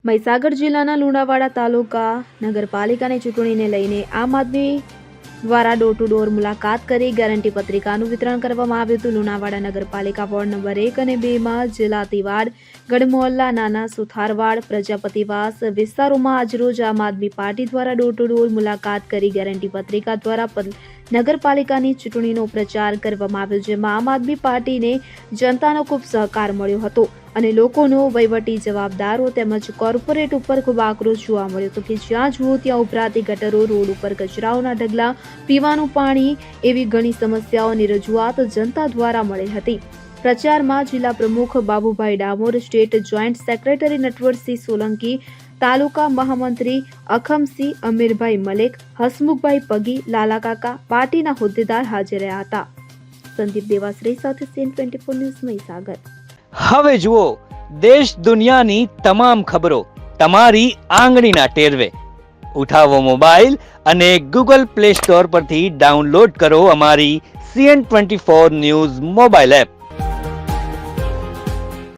મહીસાગર જિલ્લાના લુણાવાડા તાલુકા નગરપાલિકાની ચૂંટણીને લઈને આમ આદમી દ્વારા ડોર ટુ ડોર મુલાકાત કરી ગેરંટી પત્રિકાનું વિતરણ કરવામાં આવ્યું હતું. લુણાવાડા નગરપાલિકા વોર્ડ નંબર 1 અને 2 માં જલાતીવાડ, ગઢમોહલ્લા, નાના સુથારવાડ, પ્રજાપતિવાસ વિસ્તારોમાં આજરોજ આમ આદમી પાર્ટી દ્વારા ડોર ટુ ડોર મુલાકાત કરી ગેરંટી પત્રિકા દ્વારા નગરપાલિકાની ચૂંટણીનો પ્રચાર કરવામાં આવ્યો, જેમાં આમ આદમી પાર્ટીને જનતાનો ખૂબ સહકાર મળ્યો હતો અને લોકોનો વહીવટી જવાબદારો તેમજ કોર્પોરેટ ઉપર ખૂબ આક્રોશ જોવા મળ્યો હતો કે જ્યાં જુઓ ત્યાં ઉભરાતી ગટરો, રોડ ઉપર કચરાઓના ઢગલા, પીવાનું પાણી એવી ઘણી સમસ્યાઓની રજૂઆત જનતા દ્વારા મળેલ હતી. પ્રચારમાં જિલ્લા પ્રમુખ Babubhai Damor, state joint secretary Natwarsinh Solanki, તાલુકા મહામંત્રી અખમસિંહ, અમીરભાઈ મલેક, હસમુખભાઈ પગી, લાલા કાકા પાર્ટીના હોદ્દેદાર હાજર રહ્યા હતા. સંદીપ દેવાશ્રી સાથે CN24 ન્યૂઝ મહીસાગર. હવે જુઓ દેશ દુનિયાની તમામ ખબરો તમારી આંગળીના ટેરવે. ઉઠાવો મોબાઈલ અને Google Play Store પરથી ડાઉનલોડ કરો અમારી CN24 ન્યૂઝ મોબાઈલ એપ.